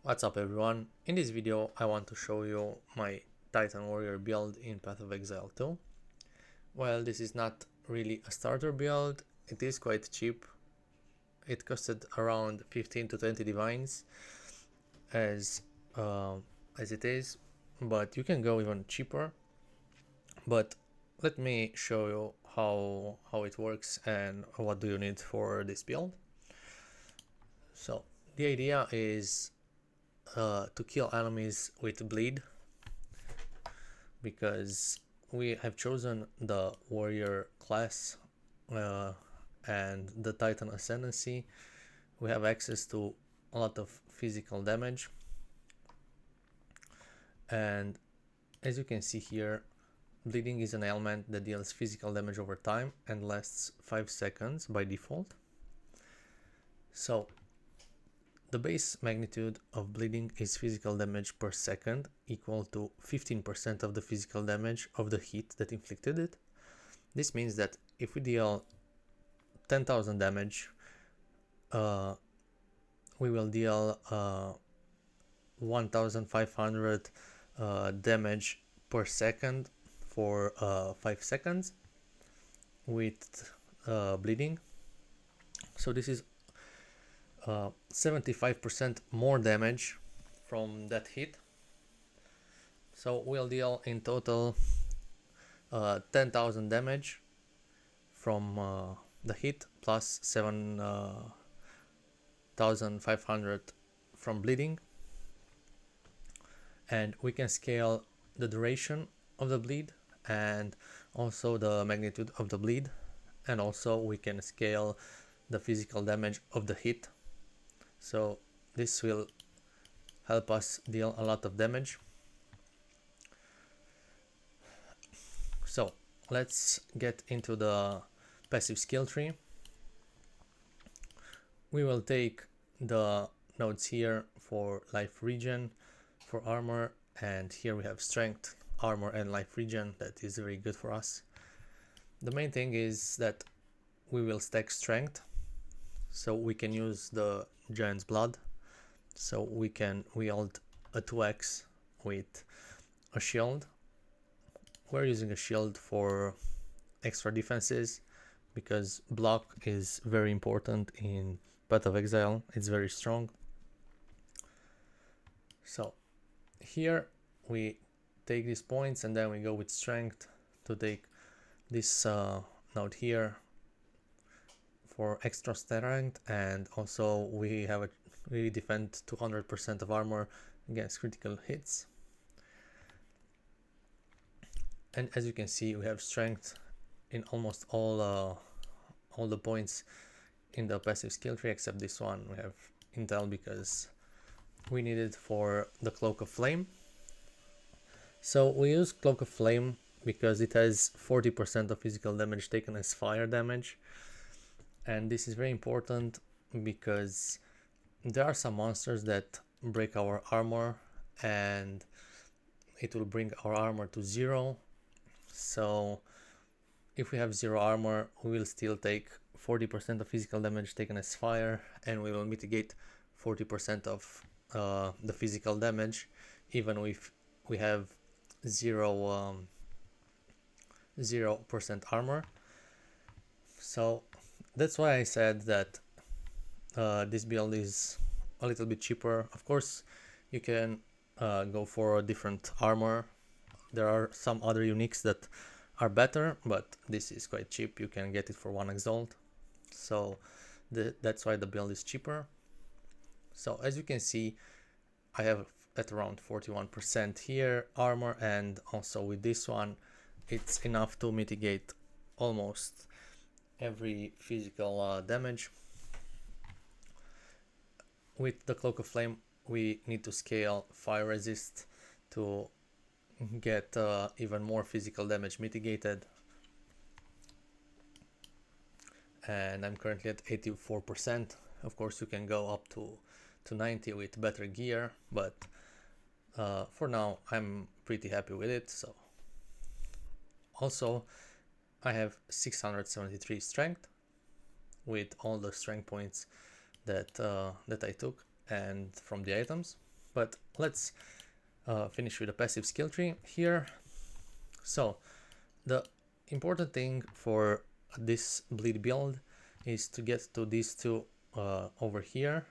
What's up everyone? In this video I want to show you my Titan Warrior build in Path of Exile 2. Well, this is not really a starter build, it is quite cheap. It costed around 15 to 20 divines as it is, but you can go even cheaper. But let me show you how it works and what do you need for this build. So the idea is to kill enemies with bleed, because we have chosen the warrior class uh, and the Titan ascendancy. We have access to a lot of physical damage, and as you can see here, bleeding is an ailment that deals physical damage over time and lasts 5 seconds by default. So the base magnitude of bleeding is physical damage per second, equal to 15% of the physical damage of the hit that inflicted it. This means that if we deal 10,000 damage, we will deal 1,500 damage per second for 5 seconds with bleeding. So this is 75% more damage from that hit. So we'll deal in total 10,000 damage from the hit plus 7,500 from bleeding, and we can scale the duration of the bleed and also the magnitude of the bleed, and also we can scale the physical damage of the hit. So this will help us deal a lot of damage. So let's get into the passive skill tree. We will take the nodes here for life regen, for armor, and here we have strength, armor, and life regen. That is very good for us. The main thing is that we will stack strength, so we can use the giant's blood, so we can wield a 2x with a shield. We're using a shield for extra defenses because block is very important in Path of Exile. It's very strong. So here we take these points and then we go with strength to take this node here for extra strength, and also we defend 200% of armor against critical hits. And as you can see, we have strength in almost all the points in the passive skill tree, except this one. We have intel because we need it for the Cloak of Flame. So we use Cloak of Flame because it has 40% of physical damage taken as fire damage, and this is very important because there are some monsters that break our armor and it will bring our armor to 0. So if we have 0 armor, we will still take 40% of physical damage taken as fire, and we will mitigate 40% of the physical damage even if we have 0% armor. So that's why I said that this build is a little bit cheaper. Of course, you can go for a different armor. There are some other uniques that are better, but this is quite cheap. You can get it for 1 exalt. So that's why the build is cheaper. So as you can see, I have at around 41% here armor, and also with this one it's enough to mitigate almost every physical damage. With the Cloak of Flame we need to scale fire resist to get even more physical damage mitigated, and I'm currently at 84%. Of course you can go up to 90 with better gear, but for now I'm pretty happy with it. So also I have 673 strength with all the strength points that I took and from the items. But let's finish with the passive skill tree here. So the important thing for this bleed build is to get to these two over here.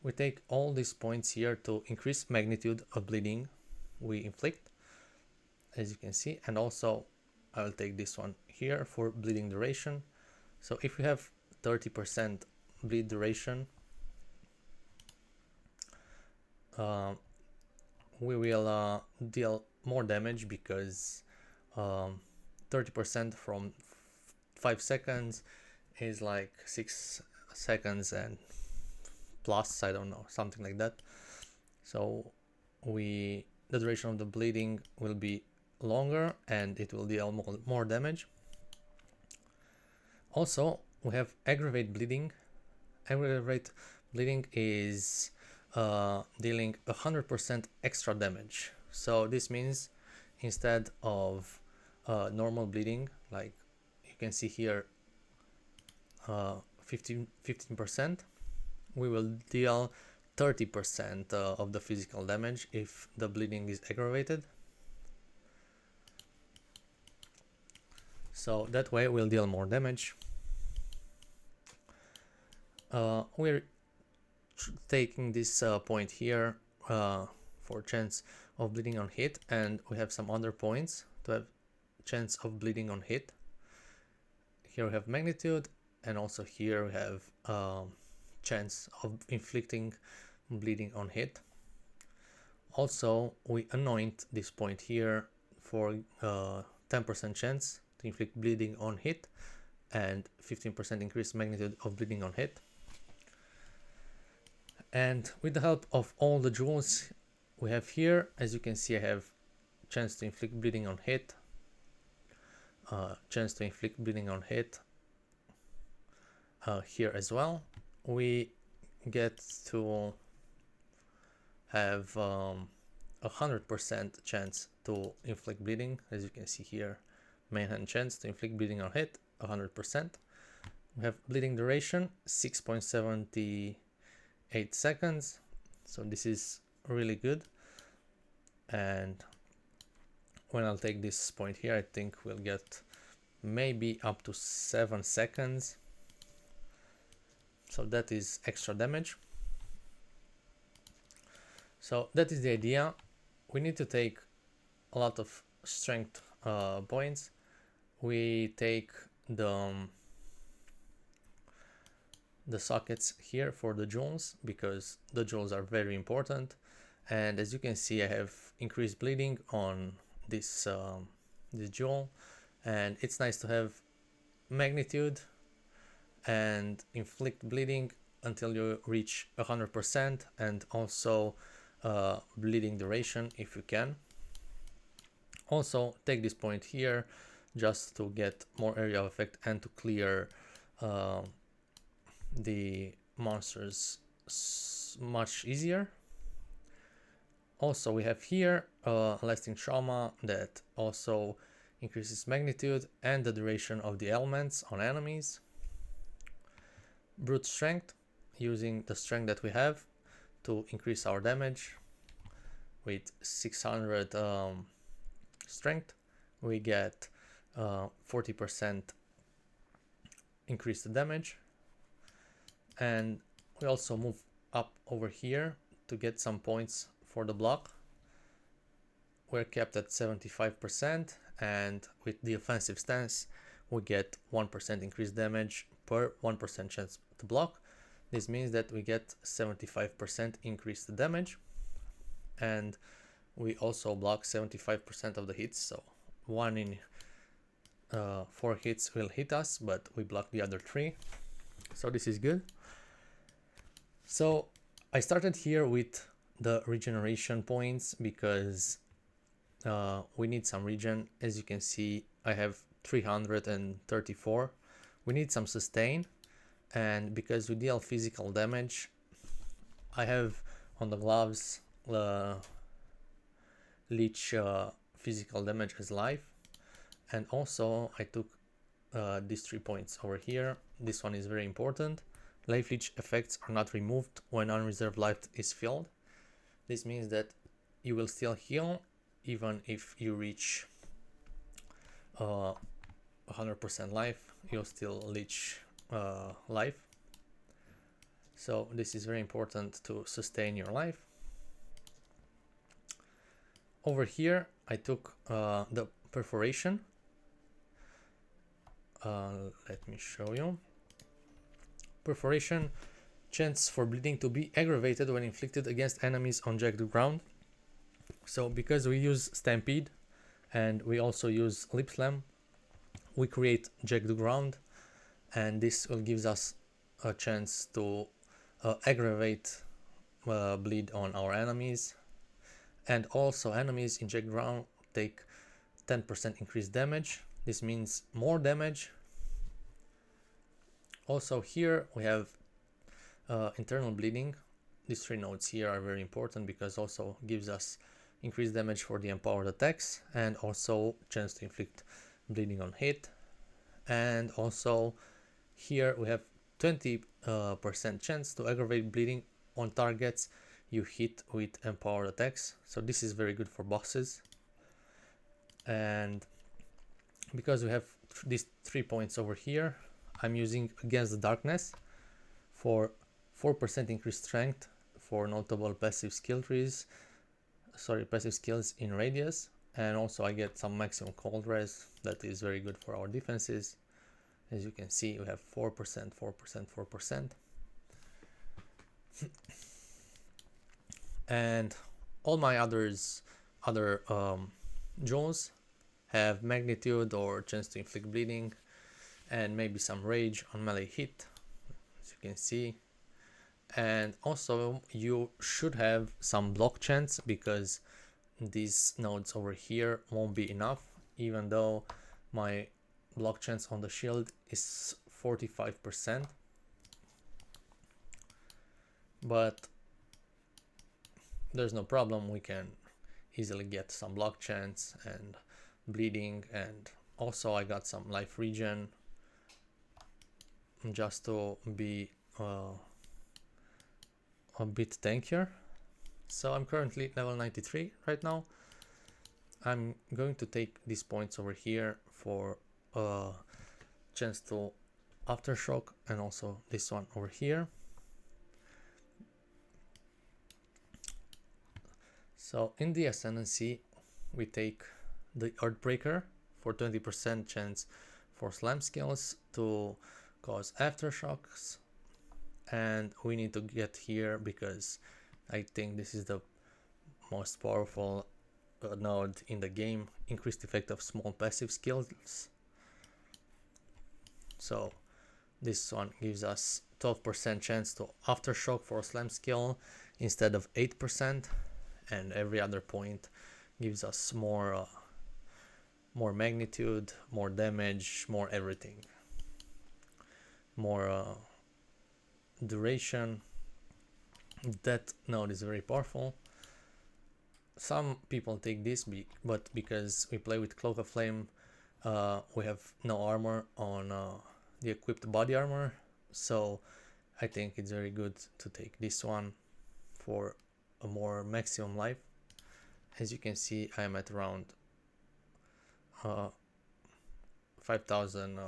We take all these points here to increase magnitude of bleeding we inflict, as you can see, and also I'll take this one here for bleeding duration. So if we have 30% bleed duration, we will deal more damage because 30% from 5 seconds is like 6 seconds and plus, I don't know, something like that. So the duration of the bleeding will be longer and it will deal more damage. Also, we have aggravate bleeding. Aggravate bleeding is dealing 100% extra damage. So this means instead of normal bleeding, like you can see here, 15%, we will deal 30% of the physical damage if the bleeding is aggravated. So that way we'll deal more damage. We're taking this point here for chance of bleeding on hit, and we have some other points to have chance of bleeding on hit. Here we have magnitude, and also here we have chance of inflicting bleeding on hit. Also, we anoint this point here for 10% chance to inflict bleeding on hit and 15% increased magnitude of bleeding on hit. And with the help of all the jewels we have here, as you can see, I have chance to inflict bleeding on hit, chance to inflict bleeding on hit here as well. We get to have 100% chance to inflict bleeding, as you can see here, main hand chance to inflict bleeding on hit, 100%. We have bleeding duration, 6.78 seconds, so this is really good. And when I'll take this point here, I think we'll get maybe up to 7 seconds. So that is extra damage. So that is the idea. We need to take a lot of strength points. We take the sockets here for the jewels because the jewels are very important. And as you can see, I have increased bleeding on this this jewel, and it's nice to have magnitude and inflict bleeding until you reach 100%, and also bleeding duration if you can. Also take this point here just to get more area of effect and to clear the monsters much easier. Also we have here lasting trauma that also increases magnitude and the duration of the elements on enemies. Brute strength, using the strength that we have to increase our damage. With 600 strength we get 40% increased damage. And we also move up over here to get some points for the block. We're kept at 75%, and with the offensive stance we get 1% increased damage per 1% chance to block. This means that we get 75% increased damage, and we also block 75% of the hits, so 1 in 4 hits will hit us, but we block the other 3, so this is good. So I started here with the regeneration points because we need some regen. As you can see, I have 334. We need some sustain, and because we deal physical damage, I have on the gloves leech physical damage as life. And also I took these 3 points over here. This one is very important. life leech effects are not removed when unreserved life is filled. This means that you will still heal even if you reach 100% life, you'll still leech life. So this is very important to sustain your life. Over here I took the perforation. Let me show you. Perforation, chance for bleeding to be aggravated when inflicted against enemies on jagged ground. So because we use Stampede and we also use Lip Slam, we create jagged ground, and this will gives us a chance to aggravate bleed on our enemies. And also enemies in jagged ground take 10% increased damage. This means more damage. Also here we have internal bleeding. These 3 nodes here are very important because also gives us increased damage for the empowered attacks and also chance to inflict bleeding on hit. And also here we have 20% chance to aggravate bleeding on targets you hit with empowered attacks. So this is very good for bosses. And because we have these 3 points over here, I'm using Against the Darkness for 4% increased strength for notable passive skill trees, passive skills in radius, and also I get some maximum cold res that is very good for our defenses. As you can see, we have 4%, 4%, 4%. And all my other jewels have magnitude or chance to inflict bleeding and maybe some rage on melee hit, as you can see. And also you should have some block chance because these nodes over here won't be enough, even though my block chance on the shield is 45%. But there's no problem, we can easily get some block chance and bleeding, and also I got some life regen just to be a bit tankier. So I'm currently level 93 right now. I'm going to take these points over here for a chance to aftershock, and also this one over here. So in the Ascendancy we take the Earthbreaker for 20% chance for slam skills to cause aftershocks, and we need to get here because I think this is the most powerful node in the game. Increased effect of small passive skills. So this one gives us 12% chance to aftershock for a slam skill instead of 8%, and every other point gives us more magnitude, more damage, more everything, more duration. That node is very powerful. Some people take this but because we play with Cloak of Flame, we have no armor on the equipped body armor, so I think it's very good to take this one for a more maximum life. As you can see, I'm at around 5,000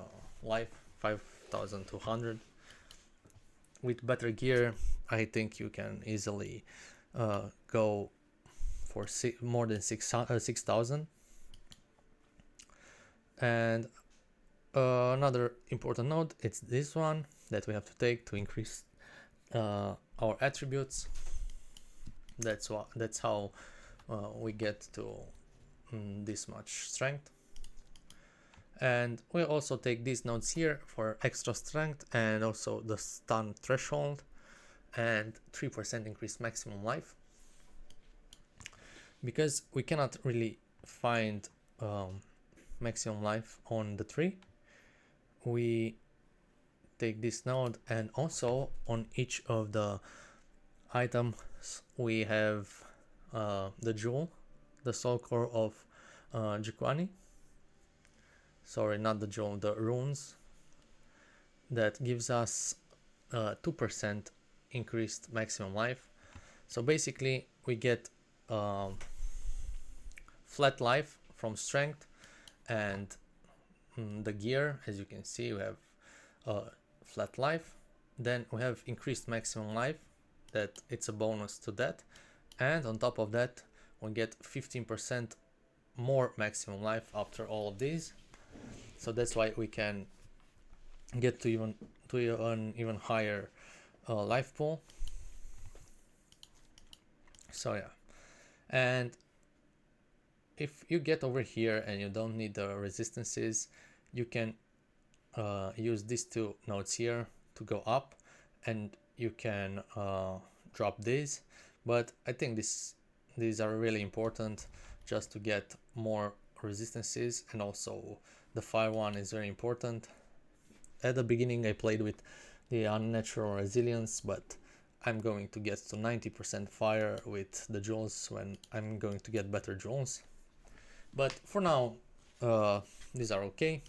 life, 5,200. With better gear, I think you can easily go for more than 6,000. And another important node, it's this one that we have to take to increase our attributes. That's how we get to this much strength. And we'll also take these nodes here for extra strength and also the stun threshold and 3% increased maximum life. Because we cannot really find maximum life on the tree, we take this node, and also on each of the items we have the jewel, the soul core of Jikwani. Sorry, not the jewel, the runes that gives us 2% increased maximum life. So basically we get flat life from strength, and the gear, as you can see, we have flat life. Then we have increased maximum life, that it's a bonus to that, and on top of that we get 15% more maximum life after all of these. So that's why we can get to an even higher life pool. So yeah, and if you get over here and you don't need the resistances, you can use these two nodes here to go up, and you can drop these. But I think these are really important just to get more resistances, and also the fire one is very important. At the beginning I played with the unnatural resilience, but I'm going to get to 90% fire with the jewels when I'm going to get better jewels. But for now, these are okay.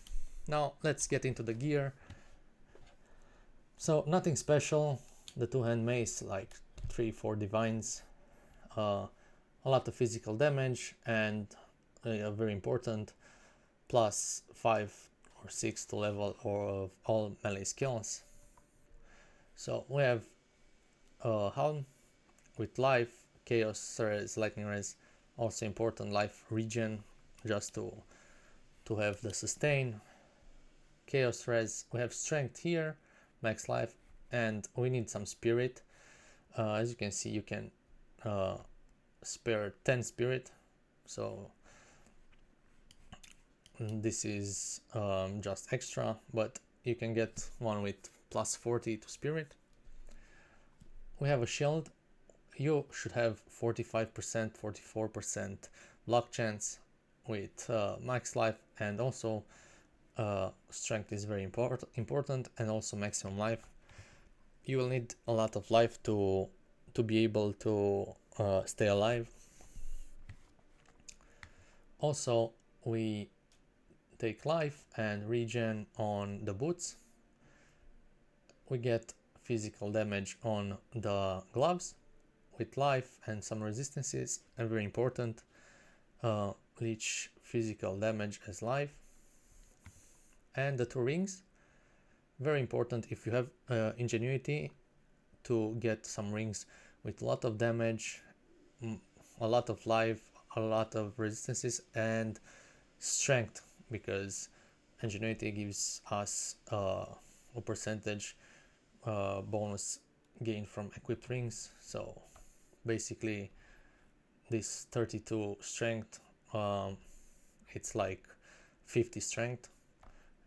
Now let's get into the gear. So nothing special. The two-hand mace, like 3-4 divines, a lot of physical damage, and very important, plus 5 or 6 to level of all melee skills. So we have Helm with life, chaos res, lightning res, also important life regen, just to have the sustain. Chaos res, we have strength here, max life, and we need some spirit. As you can see, you can spare 10 spirit, so this is just extra, but you can get one with plus 40 to spirit. We have a shield. You should have 45%, 44% block chance with max life, and also strength is very important, and also maximum life. You will need a lot of life to be able to stay alive. Also, we take life and regen on the boots. We get physical damage on the gloves with life and some resistances, and very important, leech physical damage as life. And the two rings, very important if you have ingenuity, to get some rings with a lot of damage, a lot of life, a lot of resistances, and strength, because ingenuity gives us a percentage bonus gain from equipped rings. So basically this 32 strength, it's like 50 strength,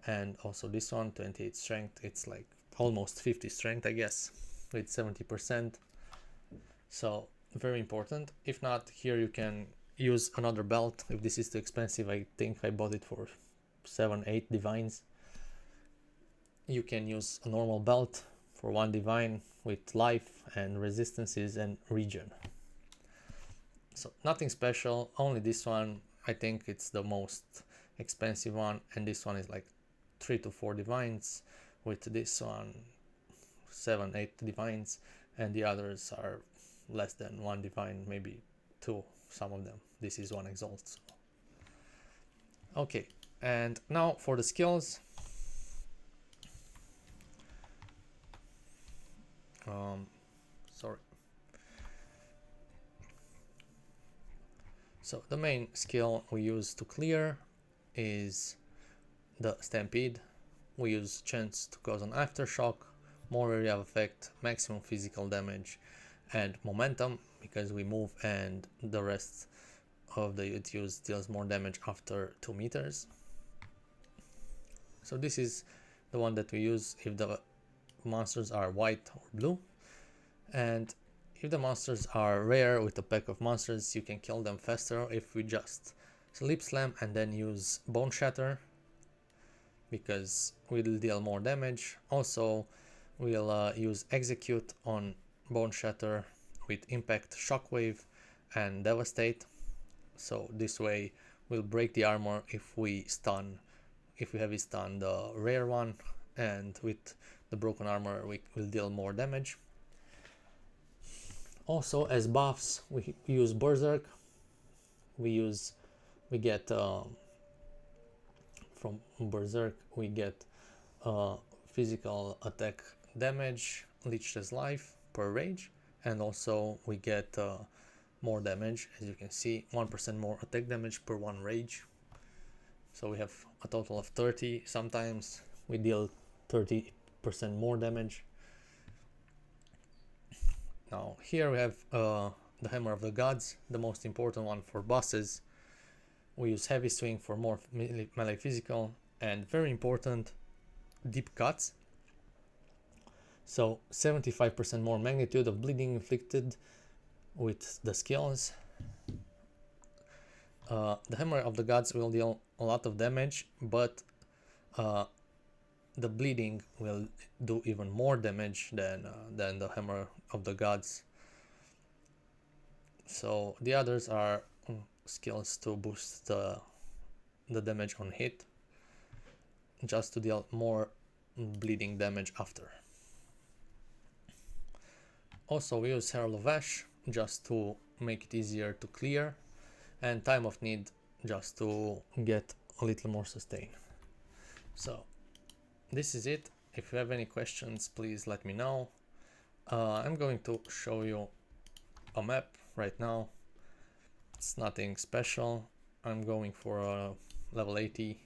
and also this one 28 strength, it's like almost 50 strength, I guess, with 70%. So very important. If not, here you can use another belt. If this is too expensive, I think I bought it for 7-8 divines. You can use a normal belt for 1 divine with life and resistances and regen. So nothing special, only this one. I think it's the most expensive one, and this one is like 3 to 4 divines, with this one 7-8 divines, and the others are less than 1 divine, maybe 2, some of them. This is 1 exalt. So. Okay, and now for the skills. Sorry. So the main skill we use to clear is the Stampede. We use chance to cause an aftershock, more area of effect, maximum physical damage, and momentum, because we move and the rest of the unit use deals more damage after 2 meters. So this is the one that we use if the monsters are white or blue, and if the monsters are rare with a pack of monsters, you can kill them faster if we just sleep slam and then use bone shatter, because we'll deal more damage. Also, we'll use execute on bone shatter with impact, shockwave, and devastate. So this way we'll break the armor if we have stun the rare one, and with the broken armor will deal more damage. Also, as buffs, we use Berserk. We get from Berserk we get physical attack damage, leechless life per rage, and also we get more damage. As you can see, 1% more attack damage per 1 rage. So we have a total of 30. Sometimes we deal 30% more damage. Now here we have the Hammer of the Gods, the most important one for bosses. We use Heavy Swing for more melee physical, and very important, deep cuts. So 75% more magnitude of bleeding inflicted with the skills. The Hammer of the Gods will deal a lot of damage, but the bleeding will do even more damage than the Hammer of the Gods. So the others are skills to boost the damage on hit, just to deal more bleeding damage after. Also, we use Herald of Ash just to make it easier to clear, and Time of Need just to get a little more sustain. So this is it. If you have any questions, please let me know. I'm going to show you a map right now. It's nothing special. I'm going for a level 80.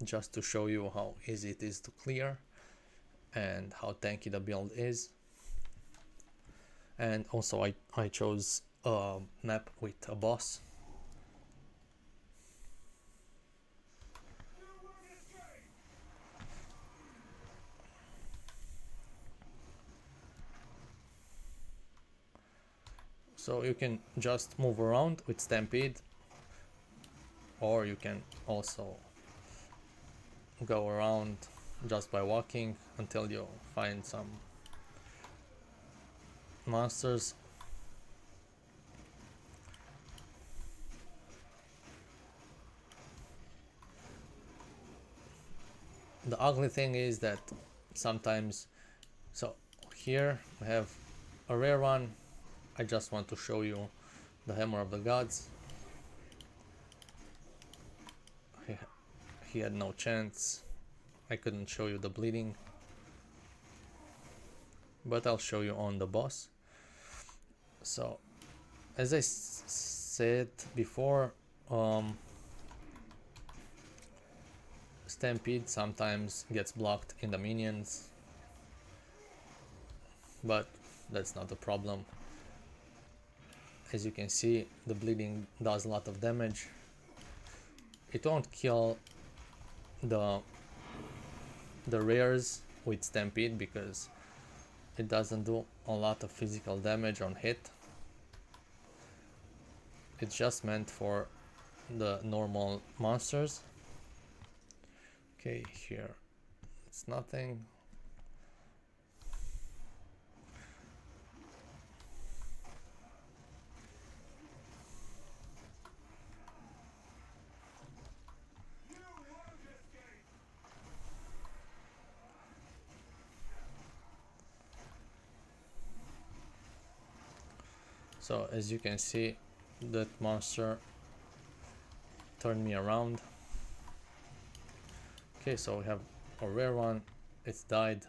Just to show you how easy it is to clear and how tanky the build is. And also I chose a map with a boss. So you can just move around with Stampede, or you can also go around just by walking until you find some monsters. The ugly thing is that sometimes, so here we have a rare one. I just want to show you the Hammer of the Gods. He had no chance. I couldn't show you the bleeding, but I'll show you on the boss. So as I said before, Stampede sometimes gets blocked in the minions, but that's not the problem. As you can see, the bleeding does a lot of damage. It won't kill the rares with Stampede because it doesn't do a lot of physical damage on hit. It's just meant for the normal monsters. Okay, here it's nothing. So as you can see, that monster turned me around. Okay, so we have a rare one. It's died.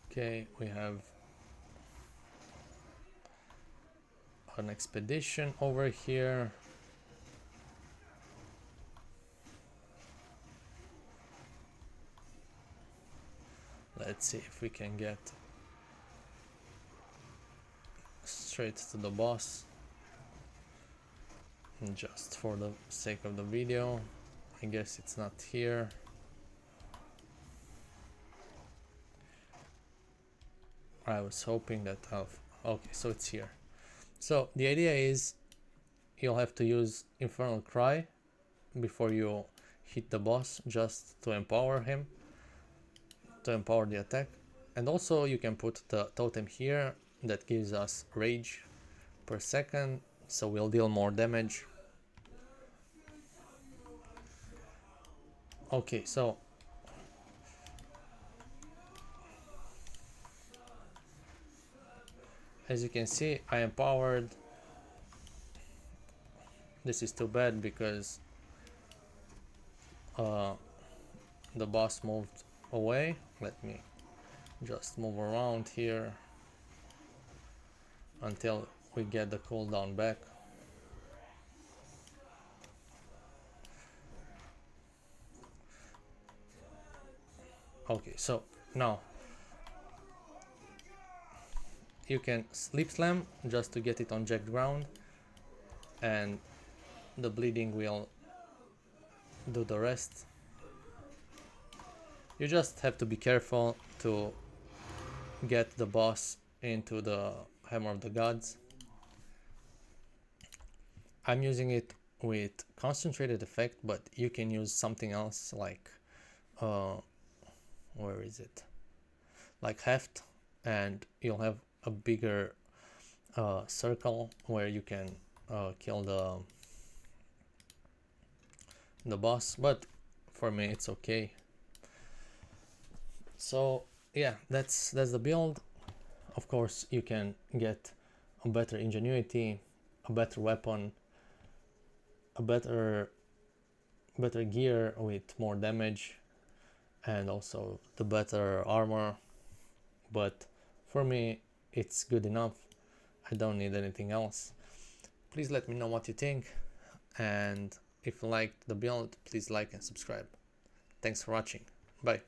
Okay, we have an expedition over here. Let's see if we can get straight to the boss. And just for the sake of the video, I guess it's not here. I was hoping that okay, so it's here. So the idea is you'll have to use Infernal Cry before you hit the boss just to empower him, to empower the attack. And also you can put the totem here that gives us rage per second, so we'll deal more damage. Okay, so as you can see, I empowered. This is too bad because the boss moved away. Let me just move around here until we get the cooldown back. Okay, so now you can sleep slam just to get it on jagged ground, and the bleeding will do the rest. You just have to be careful to get the boss into the Hammer of the Gods. I'm using it with concentrated effect, but you can use something else like where is it? Like heft, and you'll have a bigger circle where you can kill the boss, but for me it's okay. So yeah, that's the build. Of course you can get a better ingenuity, a better weapon, a better gear with more damage, and also the better armor, but for me it's good enough. I don't need anything else. Please let me know what you think, and if you liked the build, please like and subscribe. Thanks for watching. Bye.